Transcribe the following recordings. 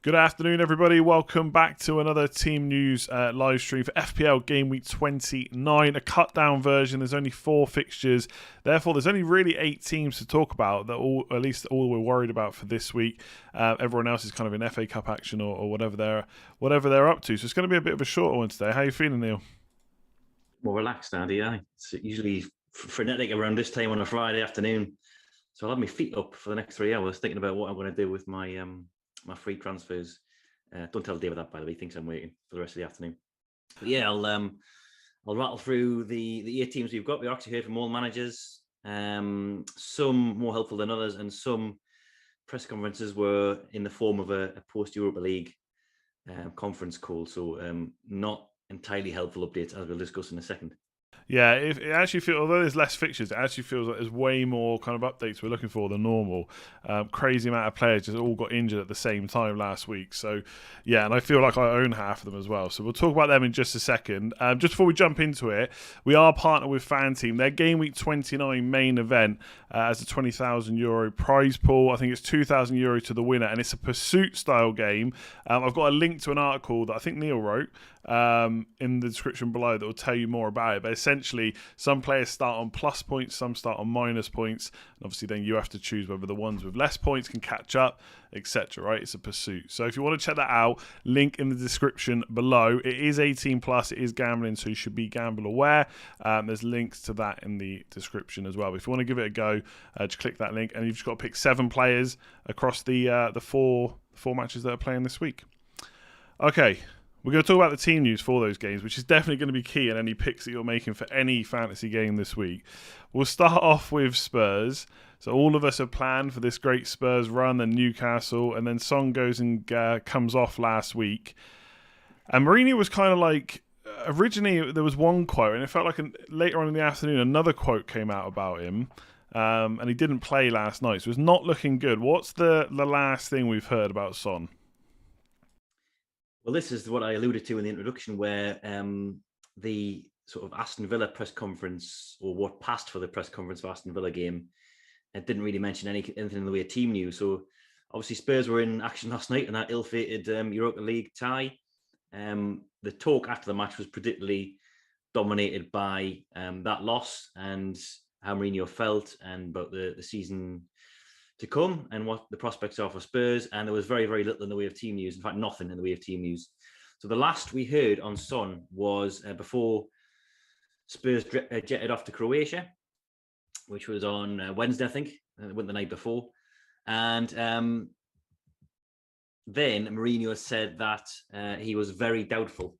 Good afternoon, everybody. Welcome back to another Team News live stream for FPL Gameweek 29, a cut-down version. There's only 4 fixtures. Therefore, there's only really 8 teams to talk about, that all, at least all we're worried about for this week. Everyone else is kind of in FA Cup action or whatever they're up to. So it's going to be a bit of a shorter one today. How are you feeling, Neale? More relaxed, Andy. It's usually frenetic around this time on a Friday afternoon. So I'll have my feet up for the next 3 hours thinking about what I'm going to do with my my free transfers. Don't tell David that, by the way. He thinks I'm waiting for the rest of the afternoon. But yeah, I'll rattle through the 8 teams we've got. We actually heard from all managers. Some more helpful than others, and some press conferences were in the form of a post-Europa League conference call. So not entirely helpful updates, as we'll discuss in a second. Yeah, it actually feels, although there's less fixtures, it actually feels like there's way more kind of updates we're looking for than normal. Crazy amount of players just all got injured at the same time last week. So, yeah, and I feel like I own half of them as well. So we'll talk about them in just a second. Just before we jump into it, we are partnered with Fanteam. Their Game Week 29 main event as a €20,000 prize pool. I think it's €2,000 to the winner, and it's a pursuit-style game. I've got a link to an article that I think Neale wrote in the description below that will tell you more about it. But essentially, some players start on plus points, some start on minus points, and obviously then you have to choose whether the ones with less points can catch up, etc. Right? It's a pursuit. So if you want to check that out, link in the description below. It is 18 plus. It is gambling, so you should be gamble aware. There's links to that in the description as well. But if you want to give it a go, just click that link, and you've just got to pick 7 players across the four matches that are playing this week. Okay. We're going to talk about the team news for those games, which is definitely going to be key in any picks that you're making for any fantasy game this week. We'll start off with Spurs. So all of us have planned for this great Spurs run and Newcastle, and then Son goes and comes off last week. And Mourinho was kind of like, originally there was one quote, and it felt like later on in the afternoon another quote came out about him, and he didn't play last night, so it's not looking good. What's the last thing we've heard about Son? Well, this is what I alluded to in the introduction, where the sort of Aston Villa press conference, or what passed for the press conference for Aston Villa game, it didn't really mention anything in the way of team news. So obviously Spurs were in action last night in that ill-fated Europa League tie. The talk after the match was predictably dominated by that loss and how Mourinho felt, and about the season to come and what the prospects are for Spurs. And there was very, very little in the way of team news. In fact, nothing in the way of team news. So the last we heard on Son was before Spurs jetted off to Croatia, which was on Wednesday, I think. It went the night before. And then Mourinho said that he was very doubtful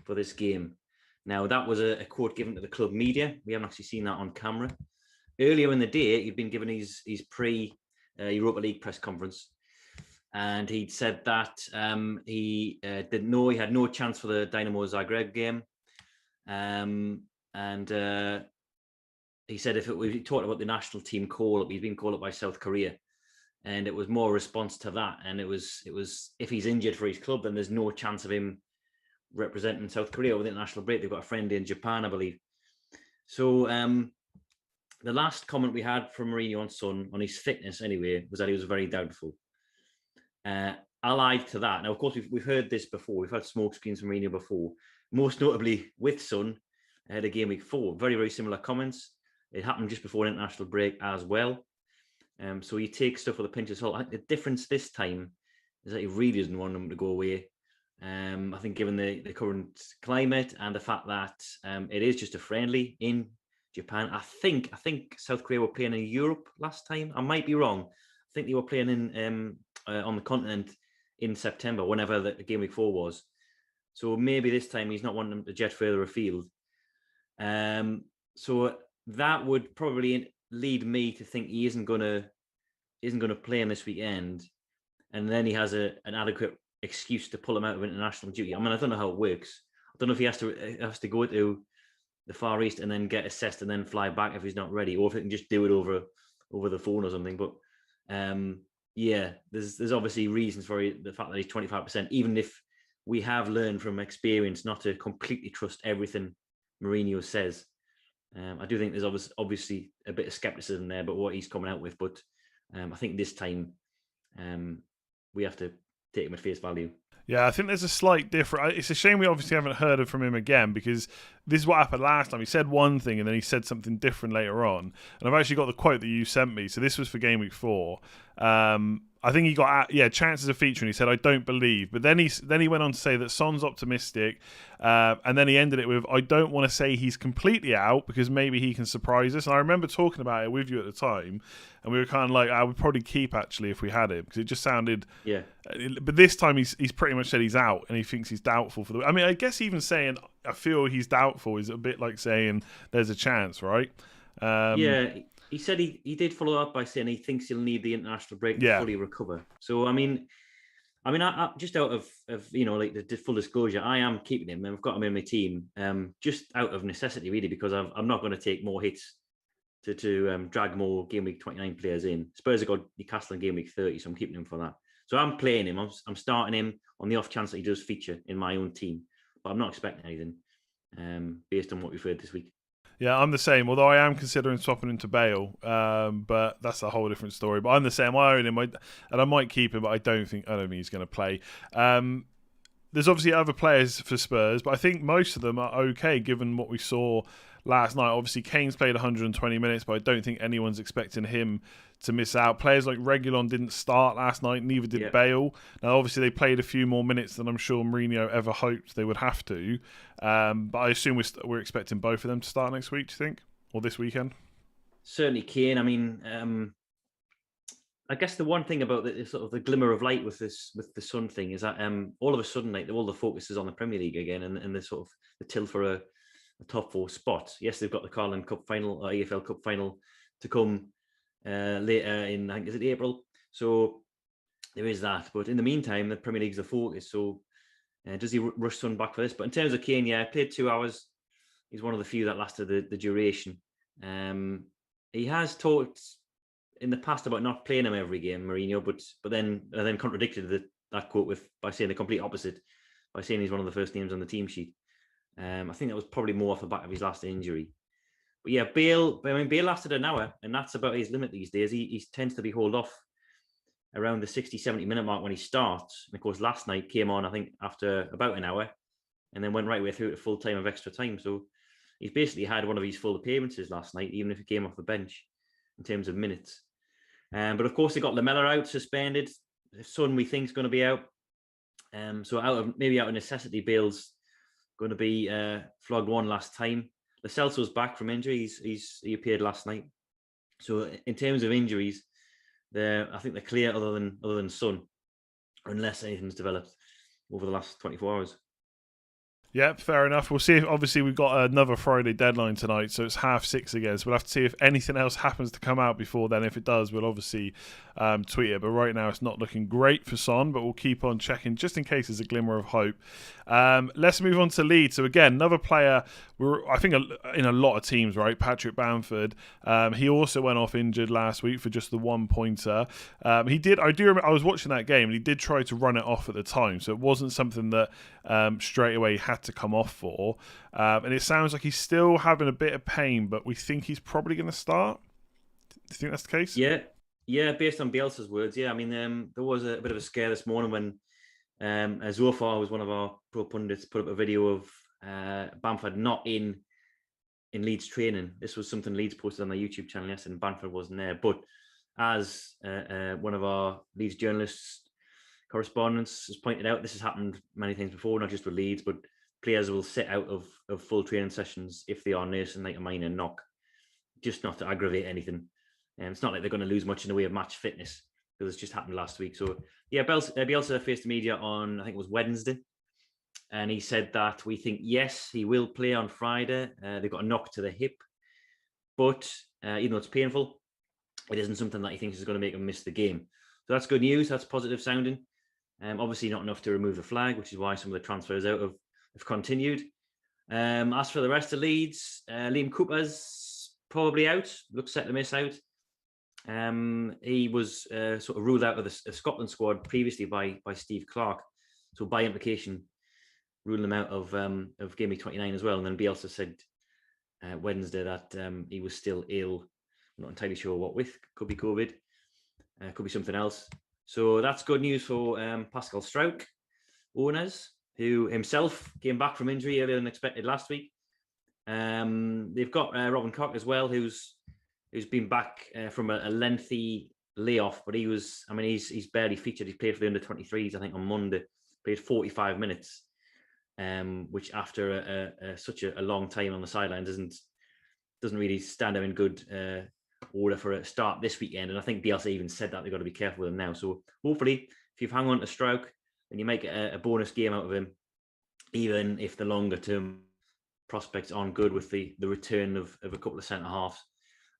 for this game. Now, that was a quote given to the club media. We haven't actually seen that on camera. Earlier in the day, he'd been given his pre-Europa League press conference, and he'd said that he didn't know, he had no chance for the Dynamo Zagreb game. And he said we talked about the national team call-up, he's been called up by South Korea, and it was more a response to that. And it was if he's injured for his club, then there's no chance of him representing South Korea over the international break. They've got a friend in Japan, I believe. So the last comment we had from Mourinho on Son, on his fitness anyway, was that he was very doubtful. Allied to that, now of course we've heard this before. We've had smoke screens from Mourinho before, most notably with Son ahead of Game Week 4. Very, very similar comments. It happened just before an international break as well. So you take stuff with a pinch of salt. I think the difference this time is that he really doesn't want them to go away. I think given the current climate and the fact that it is just a friendly in Japan. I think South Korea were playing in Europe last time. I might be wrong. I think they were playing in on the continent in September, whenever the Game Week 4 was. So maybe this time he's not wanting them to jet further afield. So that would probably lead me to think he isn't going to play him this weekend, and then he has an adequate excuse to pull him out of international duty. I mean, I don't know how it works. I don't know if he has to go to the Far East and then get assessed and then fly back if he's not ready, or if he can just do it over the phone or something. But yeah, there's obviously reasons for the fact that he's 25%, even if we have learned from experience not to completely trust everything Mourinho says. I do think there's obviously a bit of skepticism there about what he's coming out with, but I think this time we have to take him at face value. Yeah, I think there's a slight difference. It's a shame we obviously haven't heard from him again, because this is what happened last time. He said one thing and then he said something different later on. And I've actually got the quote that you sent me. So this was for Game Week 4. I think he got chances of featuring. He said, "I don't believe," but then he went on to say that Son's optimistic, and then he ended it with, "I don't want to say he's completely out because maybe he can surprise us." And I remember talking about it with you at the time, and we were kind of like, "I would probably keep actually if we had him," because it just sounded. Yeah. But this time he's pretty much said he's out and he thinks he's doubtful for the. I mean, I guess even saying I feel he's doubtful is a bit like saying there's a chance, right? Yeah. He said he did follow up by saying he thinks he'll need the international break to fully recover. So I just out of like the full disclosure, I am keeping him and I've got him in my team, just out of necessity really, because I'm not going to take more hits to drag more Game Week 29 players in. Spurs have got Newcastle in Game Week 30, so I'm keeping him for that. So I'm playing him. I'm starting him on the off chance that he does feature in my own team, but I'm not expecting anything based on what we've heard this week. Yeah, I'm the same. Although I am considering swapping him to Bale, but that's a whole different story. But I'm the same. I own him, and I might keep him, but I don't think he's going to play. There's obviously other players for Spurs, but I think most of them are okay given what we saw last night. Obviously, Kane's played 120 minutes, but I don't think anyone's expecting him to miss out. Players like Reguilon didn't start last night, neither did Bale. Now, obviously, they played a few more minutes than I'm sure Mourinho ever hoped they would have to. But I assume we're expecting both of them to start next week, do you think? Or this weekend? Certainly Kane. I mean, I guess the one thing about the sort of the glimmer of light with the Sun thing is that all of a sudden, like all the focus is on the Premier League again, and the sort of the till for a top 4 spot. Yes, they've got the Carling Cup final, or EFL Cup final to come later in, I think, is it April? So there is that. But in the meantime, the Premier League's the focus. So does he rush Sun back for this? But in terms of Kane, I played 2 hours. He's one of the few that lasted the duration. He has talked in the past about not playing him every game, Mourinho, but then contradicted that quote by saying the complete opposite, by saying he's one of the first names on the team sheet. I think that was probably more off the back of his last injury. But yeah, Bale lasted an hour, and that's about his limit these days. He tends to be hauled off around the 60, 70-minute mark when he starts. And of course, last night came on, I think, after about an hour, and then went right way through to full time of extra time. So he's basically had one of his full appearances last night, even if he came off the bench in terms of minutes. But of course, they got Lamella out, suspended. Son, we think, is going to be out. So out of necessity, Bale's going to be flogged one last time. Lo Celso's back from injury. He appeared last night. So in terms of injuries, I think they're clear other than Son, unless anything's developed over the last 24 hours. Yep, fair enough. We'll see. Obviously, we've got another Friday deadline tonight, so it's 6:30 again. So we'll have to see if anything else happens to come out before then. If it does, we'll obviously tweet it. But right now, it's not looking great for Son, but we'll keep on checking just in case there's a glimmer of hope. Let's move on to Leeds. So again, another player, I think in a lot of teams, right? Patrick Bamford. He also went off injured last week for just the 1-pointer. He did. I do remember. I was watching that game, and he did try to run it off at the time, so it wasn't something that straight away he had to come off for. And it sounds like he's still having a bit of pain, but we think he's probably going to start. Do you think that's the case? Yeah. Based on Bielsa's words, yeah. I mean, there was a bit of a scare this morning when Zofar, was one of our pro pundits, put up a video of Bamford not in Leeds training. This was something Leeds posted on their YouTube channel yesterday, and Bamford wasn't there. But as one of our Leeds journalists, correspondents, has pointed out, this has happened many times before, not just with Leeds, but players will sit out of full training sessions if they are nursing like a minor knock, just not to aggravate anything. And it's not like they're going to lose much in the way of match fitness, because it's just happened last week. So yeah, Bielsa faced the media on, I think it was Wednesday, and he said that we think, yes, he will play on Friday. They've got a knock to the hip, but even though it's painful, it isn't something that he thinks is going to make him miss the game. So that's good news. That's positive sounding. Obviously not enough to remove the flag, which is why some of the transfers out have continued. As for the rest of Leeds, Liam Cooper's probably out. Looks set to miss out. He was sort of ruled out of the Scotland squad previously by Steve Clarke. So by implication, ruling him out of Game Week 29 as well. And then Bielsa said Wednesday that he was still ill. I'm not entirely sure what with. Could be COVID. Could be something else. So that's good news for Pascal Struijk owners, who himself came back from injury earlier than expected last week. They've got Robin Koch as well, who's been back from a lengthy layoff, but he's barely featured. He played for the under-23s, I think, on Monday. Played 45 minutes, which after such a long time on the sidelines doesn't really stand out in good order for a start this weekend. And I think Bielsa even said that they've got to be careful with him now. So hopefully, if you've hung on to Struijk, then you make a bonus game out of him, even if the longer term prospects aren't good with the return of a couple of centre halves.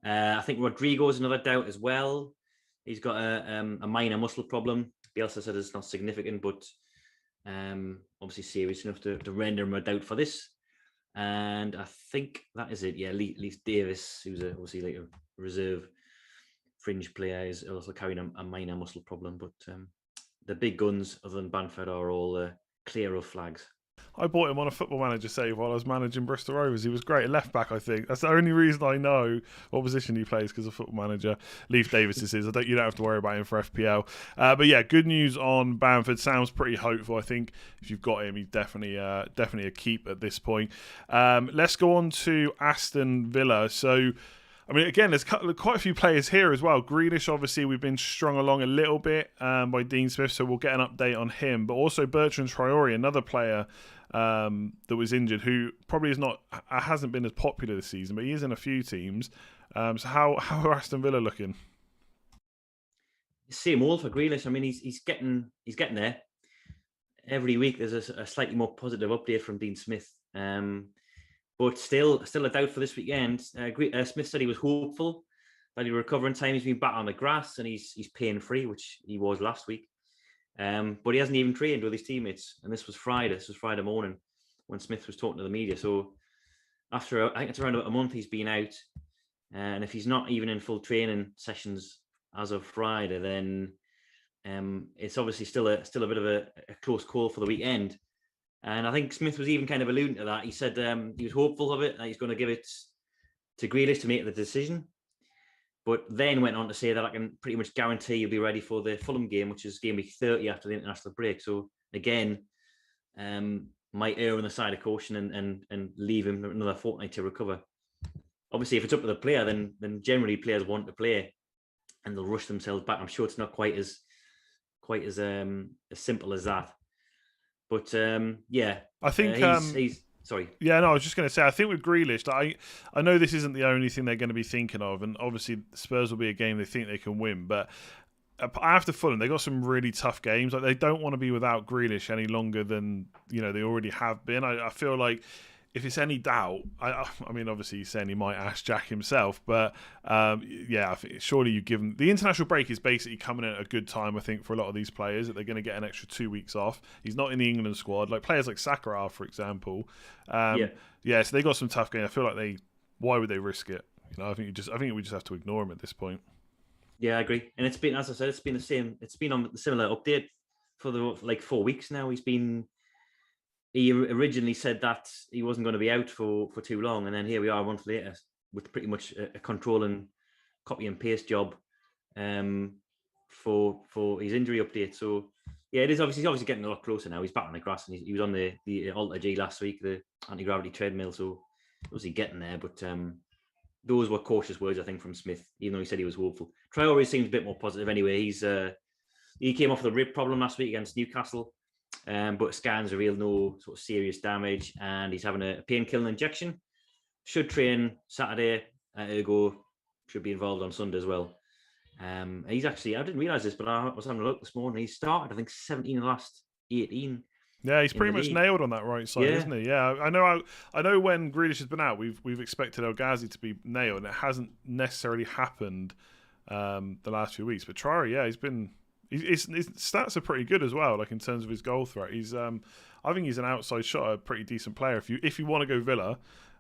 I think Rodrigo's another doubt as well. He's got a minor muscle problem. Bielsa said it's not significant, but obviously serious enough to render him a doubt for this. And I think that is it. Yeah, Leeds Davis, who's obviously like a reserve fringe player, is also carrying a minor muscle problem. But the big guns, other than Bamford, are all clear of flags. I bought him on a Football Manager save while I was managing Bristol Rovers. He was great at left back, I think. That's the only reason I know what position he plays, because of Football Manager. Leif Davis is his. You don't have to worry about him for FPL. But yeah, good news on Bamford. Sounds pretty hopeful. I think if you've got him, he's definitely a keep at this point. Let's go on to Aston Villa. So, I mean, again, there's quite a few players here as well. Grealish, obviously, we've been strung along a little bit by Dean Smith, so we'll get an update on him. But also Bertrand Traore, another player that was injured, who probably hasn't been as popular this season, but he is in a few teams. So how are Aston Villa looking? Same old for Grealish. I mean, he's getting there. Every week there's a slightly more positive update from Dean Smith. But still a doubt for this weekend. Smith said he was hopeful that he'd recover in time. He's been back on the grass and he's pain free, which he was last week. But he hasn't even trained with his teammates. And this was Friday morning when Smith was talking to the media. So after, I think it's around about a month he's been out. And if he's not even in full training sessions as of Friday, then it's obviously still a bit of a close call for the weekend. And I think Smith was even kind of alluding to that. He said he was hopeful of it, that he's going to give it to Grealish to make the decision. But then went on to say that I can pretty much guarantee you'll be ready for the Fulham game, which is game week 30 after the international break. So again, might err on the side of caution and leave him another fortnight to recover. Obviously, if it's up to the player, then generally players want to play and they'll rush themselves back. I'm sure it's not quite as simple as that. But yeah, I think he's sorry. Yeah, no, I was just going to say, I think with Grealish, I know this isn't the only thing they're going to be thinking of, and obviously Spurs will be a game they think they can win, but after Fulham, they got some really tough games. Like, they don't want to be without Grealish any longer than they already have been. I feel like if it's any doubt, I mean, obviously he's saying he might ask Jack himself, but yeah, I think surely you give him the international break is basically coming at a good time. I think for a lot of these players that they're going to get an extra 2 weeks off. He's not in the England squad, like players like Saka are, for example. Yeah, so they got some tough games. I feel like why would they risk it? I think we just have to ignore him at this point. Yeah, I agree. And it's been, as I said, it's been the same. It's been on the similar update for 4 weeks now. He originally said that he wasn't going to be out for too long, and then here we are a month later with pretty much a control and copy and paste job for his injury update. So yeah, he's obviously getting a lot closer now. He's back on the grass, and he was on the Alter G last week, the anti-gravity treadmill. So obviously getting there, but those were cautious words, I think, from Smith, even though he said he was hopeful. Traore seems a bit more positive anyway. He came off the rib problem last week against Newcastle. But scans reveal no sort of serious damage, and he's having a pain-killing injection. Should train Saturday, ergo should be involved on Sunday as well. He's actually, I didn't realise this, but I was having a look this morning. He started, I think, 17 of the last 18. Yeah, he's pretty much nailed on that right side, isn't he? Yeah, I know when Grealish has been out, we've expected El Ghazi to be nailed, and it hasn't necessarily happened the last few weeks. But Traore, yeah, he's been... His stats are pretty good as well, like in terms of his goal threat. I think he's an outside shot, a pretty decent player. If you want to go Villa,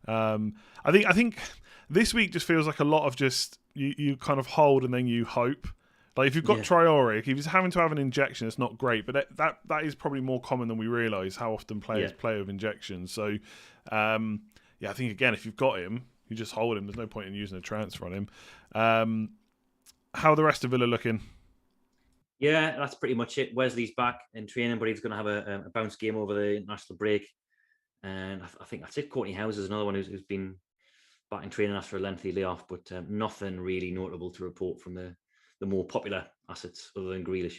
I think this week just feels like a lot of just you kind of hold and then you hope. Like if you've got Traore, if he's having to have an injection, it's not great, but that is probably more common than we realise. How often players play with injections. So I think again, if you've got him, you just hold him. There's no point in using a transfer on him. How are the rest of Villa looking? Yeah, that's pretty much it. Wesley's back in training, but he's going to have a bounce game over the international break. And I think that's it. Courtney House is another one who's been back in training after a lengthy layoff, but nothing really notable to report from the more popular assets other than Grealish.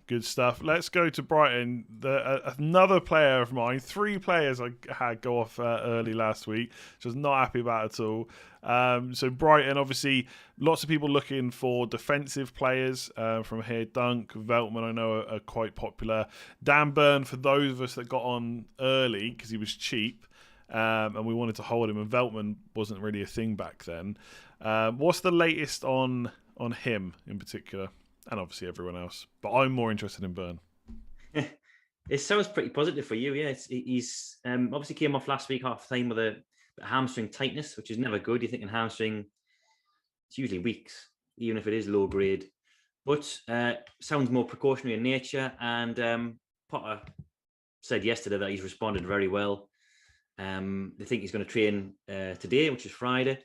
Good stuff. Let's go to Brighton. Another player of mine, 3 players I had go off early last week, which I was not happy about at all. So Brighton, obviously, lots of people looking for defensive players from here. Dunk, Veltman, I know are quite popular. Dan Burn, for those of us that got on early because he was cheap and we wanted to hold him, and Veltman wasn't really a thing back then. What's the latest on him in particular? And obviously everyone else. But I'm more interested in Burn. It sounds pretty positive for you, yeah. He's obviously came off last week half time with a hamstring tightness, which is never good. You're thinking hamstring, it's usually weeks, even if it is low grade. But sounds more precautionary in nature. And Potter said yesterday that he's responded very well. They think he's going to train today, which is Friday,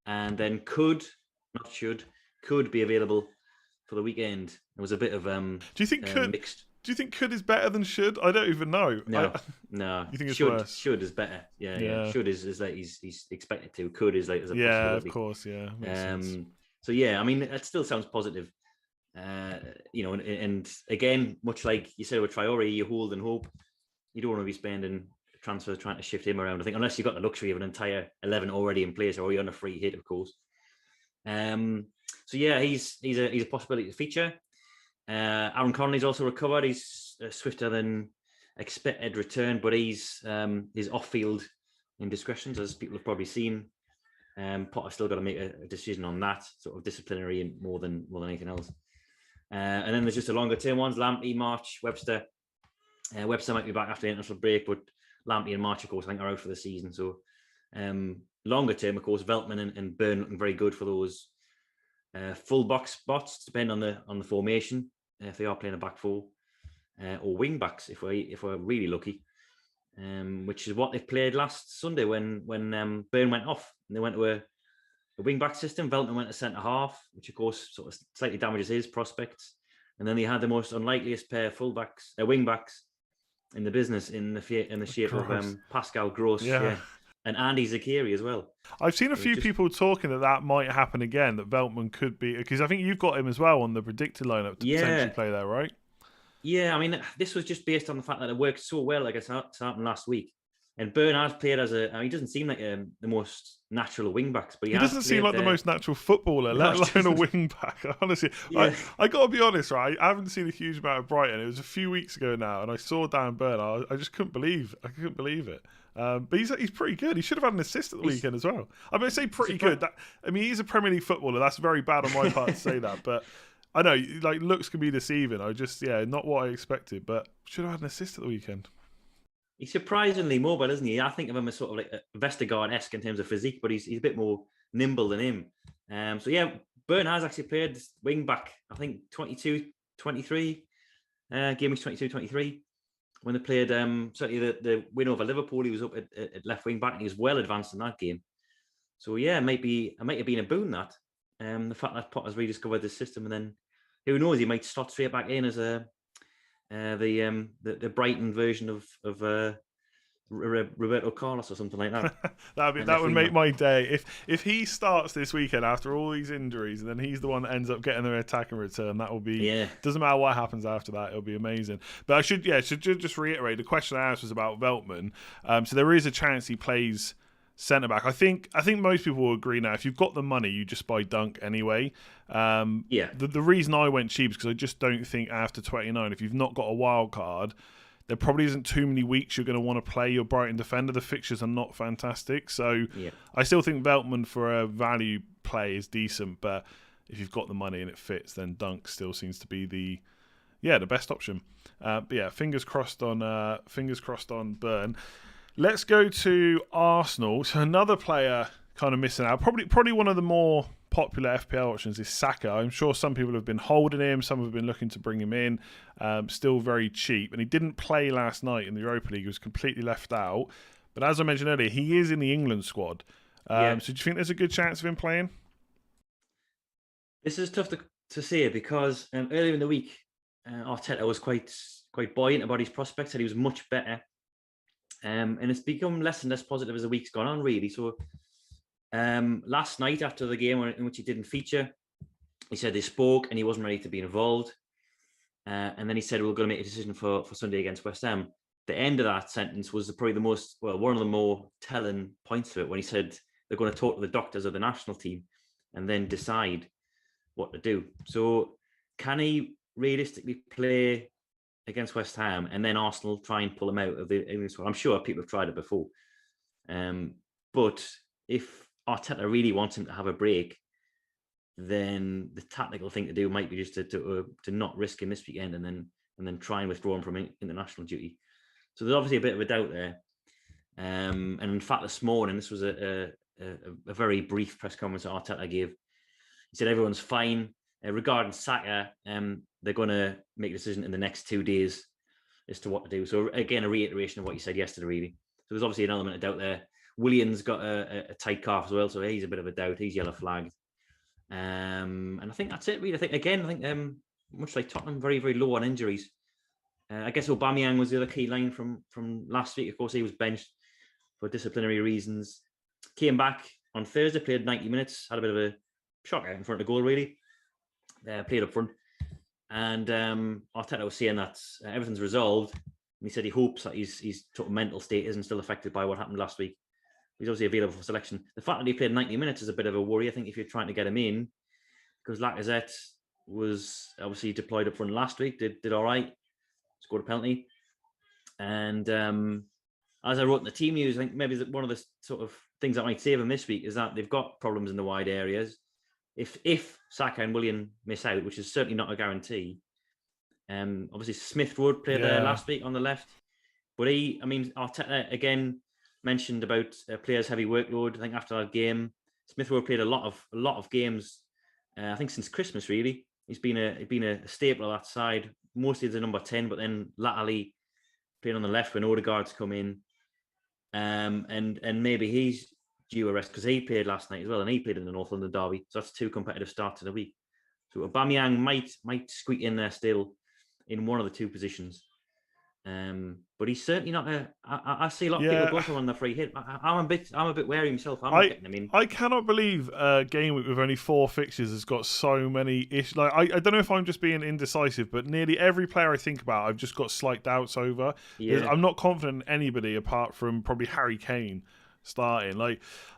and then could be available for the weekend. It was a bit of do you think mixed. Do you think could is better than should? I don't even know. No. You think it's should, worse? Should is better. Yeah. Should is like he's expected to. Could is like as a possibility. Of course. Yeah. So yeah, I mean, it still sounds positive. And again, much like you said with Traore, you hold and hope. You don't want to be spending transfers trying to shift him around. I think unless you've got the luxury of an entire 11 already in place, or you're on a free hit, of course. So yeah, he's a possibility to feature. Aaron Connolly's also recovered. He's swifter than expected return, but he's off-field indiscretions, as people have probably seen. Potter's still got to make a decision on that, sort of disciplinary and more than anything else. And then there's just the longer term ones: Lamptey, March, Webster. Webster might be back after the international break, but Lamptey and March, of course, I think are out for the season. So longer term, of course, Veltman and Burn looking very good for those full box spots, depending on the formation. If they are playing a back 4 or wing backs, if we're really lucky, which is what they played last Sunday when Burn went off and they went to a wing back system. Veltman went to centre half, which of course sort of slightly damages his prospects. And then they had the most unlikeliest pair of wing backs in the business in the shape of Pascal Gross, and Andy Zakiri as well. I've seen a few people talking that might happen again, that Veltman could be, because I think you've got him as well on the predicted lineup to potentially play there, right? Yeah, I mean, this was just based on the fact that it worked so well, like it happened last week. And Burn has played he doesn't seem like the most natural wing backs, but he doesn't seem like the most natural footballer, let alone a wing back. Honestly, yeah. I got to be honest, right? I haven't seen a huge amount of Brighton. It was a few weeks ago now, and I saw Dan Burn. I just couldn't believe it. But he's pretty good. He should have had an assist at the weekend as well. I mean, I say pretty good. He's a Premier League footballer. That's very bad on my part to say that, but I know, like, looks can be deceiving. Not what I expected, but should have had an assist at the weekend. He's surprisingly mobile, isn't he? I think of him as sort of like a Vestergaard-esque in terms of physique, but he's a bit more nimble than him. So yeah, Burn has actually played wing back, I think 22-23, game week 22-23. When they played certainly the win over Liverpool, he was up at left wing back and he was well advanced in that game. So yeah, it might have been a boon that the fact that Potter's rediscovered the system, and then who knows, he might slot straight back in as the Brighton version of Roberto Carlos or something like that. that would make my day if he starts this weekend after all these injuries, and then he's the one that ends up getting the attack and return. That will be doesn't matter what happens after that, it'll be amazing. But I should just reiterate, the question I asked was about Veltman. So there is a chance he plays centre back. I think most people will agree now. If you've got the money, you just buy Dunk anyway. The reason I went cheap is because I just don't think after 29, if you've not got a wild card, there probably isn't too many weeks you're going to want to play your Brighton defender. The fixtures are not fantastic, so I still think Veltman for a value play is decent. But if you've got the money and it fits, then Dunk still seems to be the best option. But yeah, fingers crossed on Burn. Let's go to Arsenal. So another player kind of missing out. Probably one of the more popular FPL options is Saka. I'm sure some people have been holding him. Some have been looking to bring him in. Still very cheap. And he didn't play last night in the Europa League. He was completely left out. But as I mentioned earlier, he is in the England squad. So do you think there's a good chance of him playing? This is tough to say because earlier in the week, Arteta was quite buoyant about his prospects, said he was much better. And it's become less and less positive as the week's gone on, really. So last night after the game in which he didn't feature, he said they spoke and he wasn't ready to be involved. And then he said, we're going to make a decision for Sunday against West Ham. The end of that sentence was probably one of the more telling points to it, when he said they're going to talk to the doctors of the national team and then decide what to do. So can he realistically play against West Ham and then Arsenal try and pull him out of the England squad? I'm sure people have tried it before. But if Arteta really wants him to have a break, then the tactical thing to do might be just to not risk him this weekend and then try and withdraw him from international duty. So there's obviously a bit of a doubt there. And in fact, this morning, this was a very brief press conference that Arteta gave. He said everyone's fine. Regarding Saka, they're going to make a decision in the next 2 days as to what to do. So again, a reiteration of what you said yesterday, really. So there's obviously an element of doubt there. Willian's got a tight calf as well, so he's a bit of a doubt. He's yellow flagged. And I think that's it, really. I think much like Tottenham, very, very low on injuries. I guess Aubameyang was the other key line from last week. Of course, he was benched for disciplinary reasons. Came back on Thursday, played 90 minutes, had a bit of a shock out in front of the goal, really. Played up front. And Arteta was saying that everything's resolved. And he said he hopes that his sort of mental state isn't still affected by what happened last week. He's obviously available for selection. The fact that he played 90 minutes is a bit of a worry, I think, if you're trying to get him in, because Lacazette was obviously deployed up front last week, did all right, scored a penalty. And as I wrote in the team news, I think maybe one of the sort of things that might save him this week is that they've got problems in the wide areas. If Saka and Willian miss out, which is certainly not a guarantee, obviously Smith Rowe played there last week on the left, but Arteta again mentioned about players' heavy workload. I think after that game, Smith Rowe played a lot of games. I think since Christmas, really, he's been a staple of that side. Mostly as a number 10, but then latterly playing on the left when Odegaard's come in, and maybe he's due a rest because he played last night as well, and he played in the North London derby. So that's 2 competitive starts in a week. So Aubameyang might squeak in there still in one of the 2 positions. But he's certainly not I see a lot of people going for him on the free hit. I'm a bit wary myself. I'm not getting him in. I cannot believe game week with only 4 fixtures has got so many issues. Like I don't know if I'm just being indecisive, but nearly every player I think about, I've just got slight doubts over. Yeah. I'm not confident in anybody apart from probably Harry Kane starting.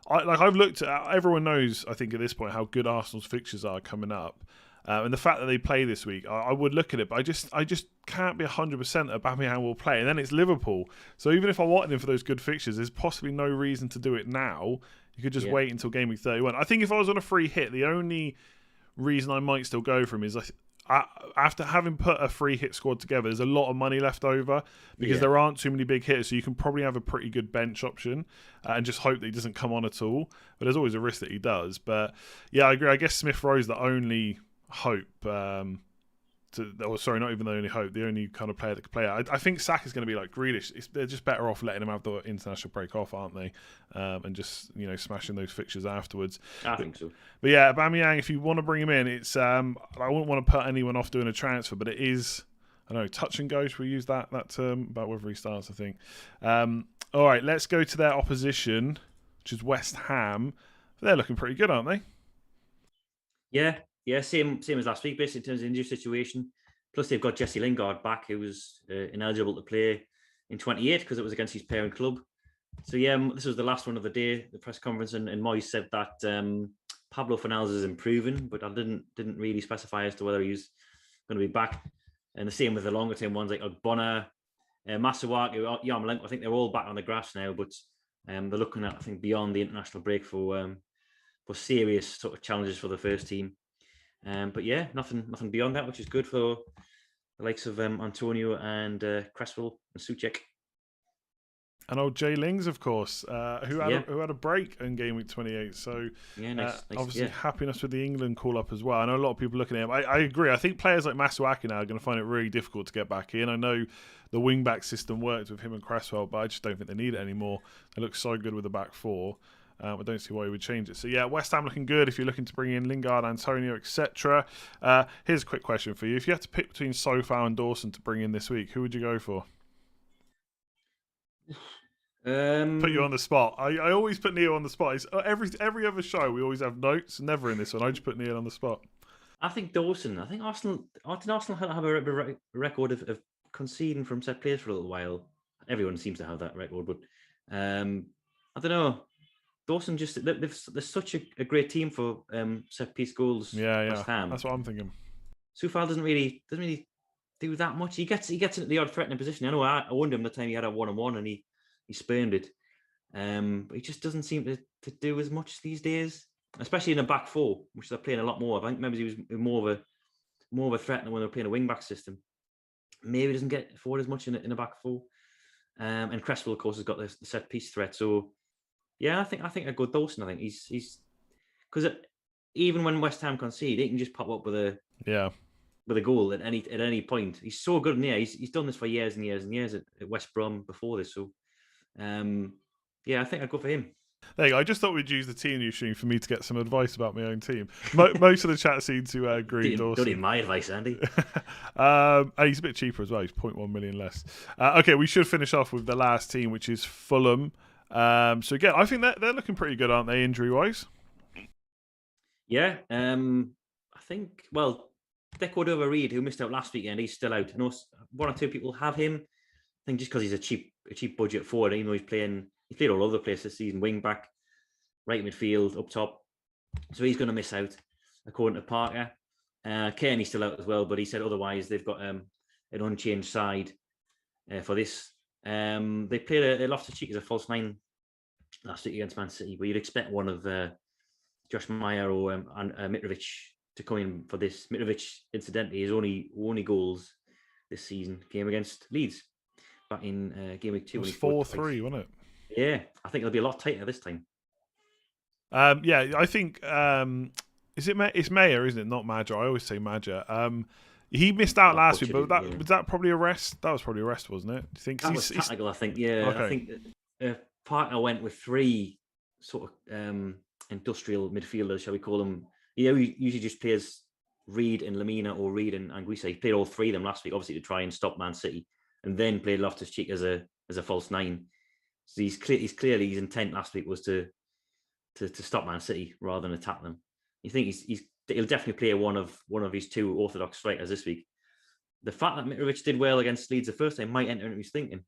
I've looked at, everyone knows, I think at this point, how good Arsenal's fixtures are coming up. And the fact that they play this week, I would look at it, but I just can't be 100% Aubameyang will play. And then it's Liverpool. So even if I wanted him for those good fixtures, there's possibly no reason to do it now. You could just wait until game week 31. I think if I was on a free hit, the only reason I might still go for him is after having put a free hit squad together, there's a lot of money left over because there aren't too many big hitters. So you can probably have a pretty good bench option and just hope that he doesn't come on at all. But there's always a risk that he does. But yeah, I agree. I guess Smith Rowe's the only hope not even the only hope, the only kind of player that could play it. I think Saka's going to be like Grealish. They're just better off letting him have the international break off, aren't they? And just smashing those fixtures afterwards. I think so. But yeah, Aubameyang, if you want to bring him in, it's I wouldn't want to put anyone off doing a transfer, but it is, I don't know, touch and go. Should we use that term about whether he starts? I think. All right, let's go to their opposition, which is West Ham. They're looking pretty good, aren't they? Yeah, same as last week, basically, in terms of injury situation. Plus, they've got Jesse Lingard back, who was ineligible to play in 28 because it was against his parent club. So, yeah, this was the last one of the day, the press conference, and Moyes said that Pablo Fornals is improving, but I didn't really specify as to whether he's going to be back. And the same with the longer-term ones like Ogbonna, Masuaku, Yarmolenko. I think they're all back on the grass now, but they're looking at, I think, beyond the international break for serious sort of challenges for the first team. But yeah, nothing beyond that, which is good for the likes of Antonio and Cresswell and Souček. And old Jay Lings, of course, who had a break in game week 28. So nice, obviously happiness with the England call-up as well. I know a lot of people looking at him. I agree. I think players like Masuaku now are going to find it really difficult to get back in. I know the wing-back system worked with him and Cresswell, but I just don't think they need it anymore. They look so good with the back 4. I don't see why he would change it. So yeah, West Ham looking good if you're looking to bring in Lingard, Antonio, etc. Here's a quick question for you: if you had to pick between Sofal and Dawson to bring in this week, who would you go for? Put you on the spot. I always put Neale on the spot. It's, every other show we always have notes. Never in this one. I just put Neale on the spot. I think Dawson. I think Arsenal. Did Arsenal have a record of conceding from set plays for a little while? Everyone seems to have that record, but I don't know. Dawson just they're such a great team for set piece goals. Yeah, West Ham. That's what I'm thinking. Sufal doesn't really do that much. He gets into the odd threatening position. I know I won him the time he had a 1-on-1 and he spurned it. But he just doesn't seem to do as much these days, especially in a back four, which they're playing a lot more of. I think maybe he was more of a threat than when they're playing a wing back system. Maybe doesn't get forward as much in a back four. And Cresswell, of course, has got the set piece threat. So yeah, I think a good Dawson. I think he's because even when West Ham concede, he can just pop up with a goal at any point. He's so good in there. He's done this for years and years and years at West Brom before this. So yeah, I think I'd go for him. There you go. I just thought we'd use the team news stream for me to get some advice about my own team. Most of the chat seem to agree. Don't need my advice, Andy. And he's a bit cheaper as well. He's 0.1 million less. Okay, we should finish off with the last team, which is Fulham. So again, I think they're looking pretty good, aren't they, injury-wise? Yeah. I think, well, Deco Reed, who missed out last weekend, he's still out. One or two people have him. I think just because he's a cheap budget forward, even though he's played all over the place this season, wing back, right midfield, up top. So he's going to miss out, according to Parker. Kearney's still out as well, but he said otherwise they've got an unchanged side for this. They played a Loftus-Cheek as a false nine last week against Man City, but you'd expect one of Josh Meyer or Mitrovic to come in for this. Mitrovic, incidentally, his only goals this season came against Leeds back in Gameweek 2. It was 4-3, wasn't it? Yeah, I think it'll be a lot tighter this time. Yeah, I think it's Mayer, isn't it? Not Madger. I always say Madger. He missed out last week, but was that probably a rest? That was probably a rest, wasn't it? Do you think that was tactical? I think. Yeah, okay. I think Partner went with three sort of industrial midfielders, shall we call them? He usually just plays Reed and Lamina or Reed and Anguissa. He played all three of them last week, obviously to try and stop Man City, and then played Loftus-Cheek as a false nine. So he's clearly his intent last week was to stop Man City rather than attack them. You think he'll definitely play one of his two orthodox strikers this week. The fact that Mitrovic did well against Leeds the first time might enter into his thinking.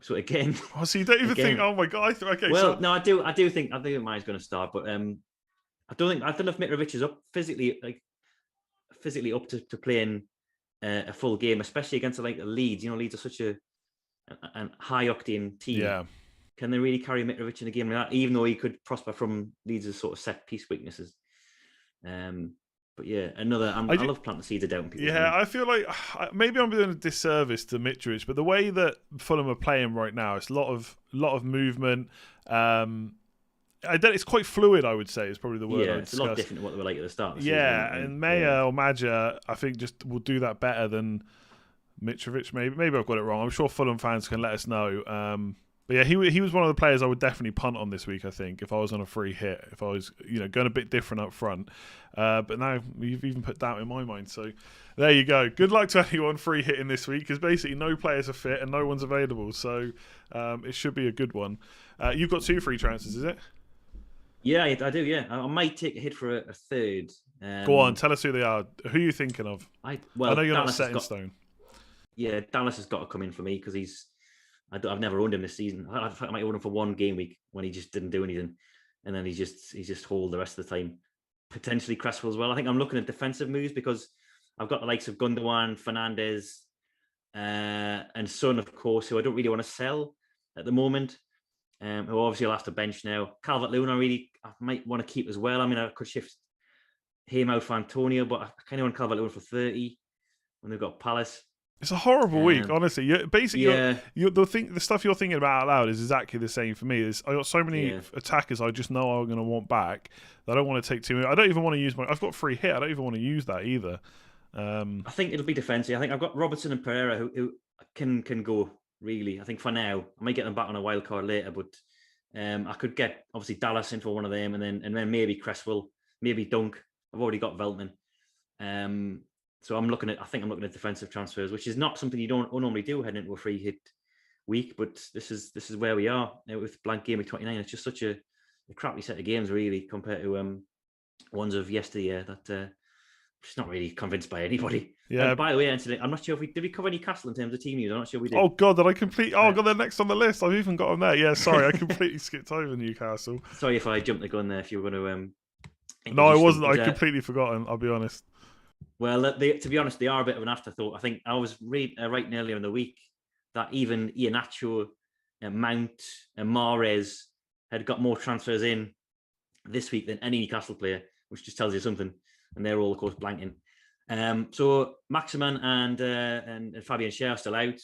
So again, so you don't even think? Oh my god! Okay. Well, so... no, I do think mine's going to start, but I don't know if Mitrovic is up physically up to playing a full game, especially against like Leeds. You know, Leeds are such a high octane team. Yeah. Can they really carry Mitrovic in a game like that? Even though he could prosper from Leeds' sort of set piece weaknesses. But yeah, I love planting seeds of doubt in people. Yeah, I feel like maybe I'm doing a disservice to Mitrovic, but the way that Fulham are playing right now, it's a lot of movement. It's quite fluid, I would say, is probably the word. Yeah, it's a lot different to what they were like at the start. And Mayer or Madger, I think, just will do that better than Mitrovic. Maybe I've got it wrong. I'm sure Fulham fans can let us know. But yeah, he was one of the players I would definitely punt on this week, I think, if I was on a free hit, if I was going a bit different up front. But now you've even put doubt in my mind. So there you go. Good luck to anyone free hitting this week, because basically no players are fit and no one's available. So it should be a good one. You've got 2 free transfers, is it? Yeah, I do, yeah. I might take a hit for a third. Go on, tell us who they are. Who are you thinking of? I know you're not set in stone. Yeah, Dallas has got to come in for me because I've never owned him this season. I might own him for one game week when he just didn't do anything, and then he's just hauled the rest of the time. Potentially Cresswell as well. I think I'm looking at defensive moves because I've got the likes of Gundogan, Fernandes, and Son, of course, who I don't really want to sell at the moment. Who obviously I'll have to bench now. Calvert-Lewin, I might want to keep as well. I mean, I could shift him out for Antonio, but I kind of want Calvert-Lewin for 30 when they've got Palace. It's a horrible week, honestly. The stuff you're thinking about out loud is exactly the same for me. I got so many attackers I just know I'm going to want back that I don't want to take too many. I don't even want to use I've got free hit. I don't even want to use that either. I think it'll be defensive. I think I've got Robertson and Pereira who can go, really. I think for now, I might get them back on a wild card later, but I could get obviously Dallas in for one of them, and then maybe Cresswell, maybe Dunk. I've already got Veltman. So I think I'm looking at defensive transfers, which is not something you don't normally do heading into a free hit week, but this is where we are with blank game of 29. It's just such a crappy set of games, really, compared to ones of yesteryear that just not really convinced by anybody. Yeah. By the way, Anthony, I'm not sure if did we cover Newcastle in terms of team news? I'm not sure we did. Oh God, did I complete? Oh, I got them next on the list. I've even got them there. Yeah, sorry, I completely skipped over Newcastle. Sorry if I jumped the gun there. If you were going to, no, I wasn't. I completely forgotten. I'll be honest. Well, to be honest, they are a bit of an afterthought. I think I was writing earlier in the week that even Iheanacho, Mount, and Mahrez had got more transfers in this week than any Newcastle player, which just tells you something. And they're all, of course, blanking. So Maximin and Fabian Schär are still out.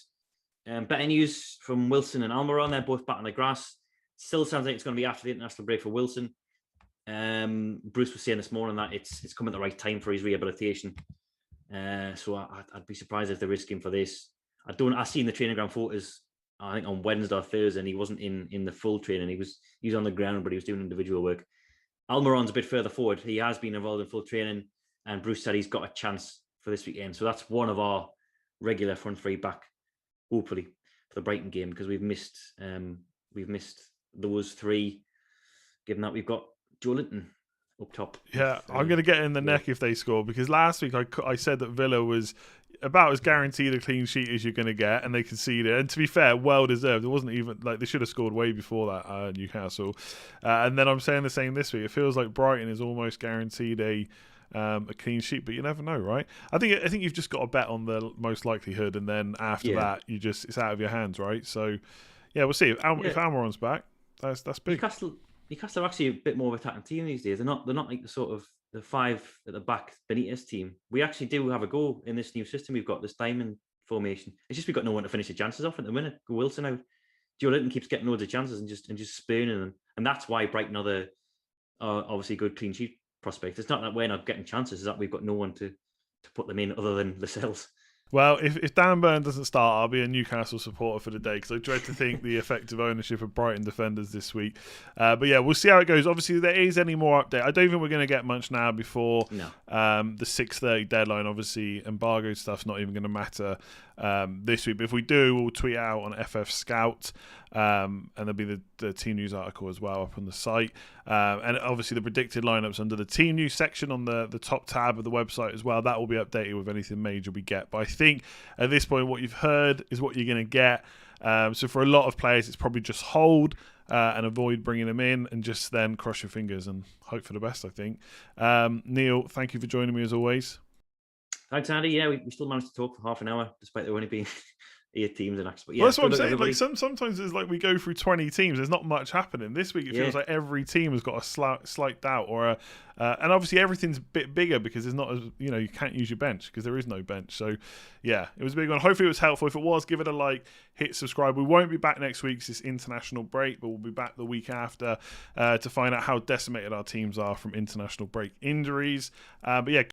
Better news from Wilson and Almiron. They're both back on the grass. Still sounds like it's going to be after the international break for Wilson. Bruce was saying this morning that it's come at the right time for his rehabilitation. So I'd be surprised if they risk him for this. I seen the training ground photos, I think on Wednesday or Thursday, and he wasn't in the full training. He was on the ground, but he was doing individual work. Almiron's a bit further forward. He has been involved in full training, and Bruce said he's got a chance for this weekend. So that's one of our regular front three back, hopefully, for the Brighton game, because we've missed those three, given that we've got Joelinton up top. Yeah, I'm going to get in the neck if they score, because last week I said that Villa was about as guaranteed a clean sheet as you're going to get, and they conceded. And to be fair, well deserved. It wasn't even like they should have scored way before that, Newcastle. And then I'm saying the same this week. It feels like Brighton is almost guaranteed a clean sheet, but you never know, right? I think you've just got to bet on the most likelihood, and then after that, it's out of your hands, right? So yeah, we'll see if Almiron's back. That's big. Newcastle are actually a bit more of an attacking team these days. They're not like the sort of the five at the back Benitez team. We actually do have a goal in this new system. We've got this diamond formation. It's just we've got no one to finish the chances off at the minute. Wilson out. Joelinton keeps getting loads of chances and just spooning them. And that's why Brighton are obviously good clean sheet prospects. It's not that we're not getting chances, it's that we've got no one to put them in other than Lascelles. Well, if Dan Burn doesn't start, I'll be a Newcastle supporter for the day, because I dread to think the effective ownership of Brighton defenders this week. But yeah, we'll see how it goes. Obviously, if there is any more update, I don't think we're going to get much now before the 6:30 deadline. Obviously, embargo stuff's not even going to matter this week. But if we do, we'll tweet out on FF Scout, and there'll be the team news article as well up on the site. And obviously, the predicted lineups under the team news section on the top tab of the website as well. That will be updated with anything major we get. But I think at this point, what you've heard is what you're going to get. So for a lot of players, it's probably just hold and avoid bringing them in, and just then cross your fingers and hope for the best, I think. Neale, thank you for joining me as always. Thanks, Andy. Yeah, we still managed to talk for half an hour, despite there only being 8 teams and actually. Yeah, well, that's what I'm saying. Like sometimes it's like we go through 20 teams. There's not much happening. This week it feels like every team has got a slight doubt, or and obviously everything's a bit bigger because there's not as you can't use your bench because there is no bench. So yeah, it was a big one. Hopefully it was helpful. If it was, give it a like, hit subscribe. We won't be back next week. It's international break, but we'll be back the week after to find out how decimated our teams are from international break injuries. But yeah.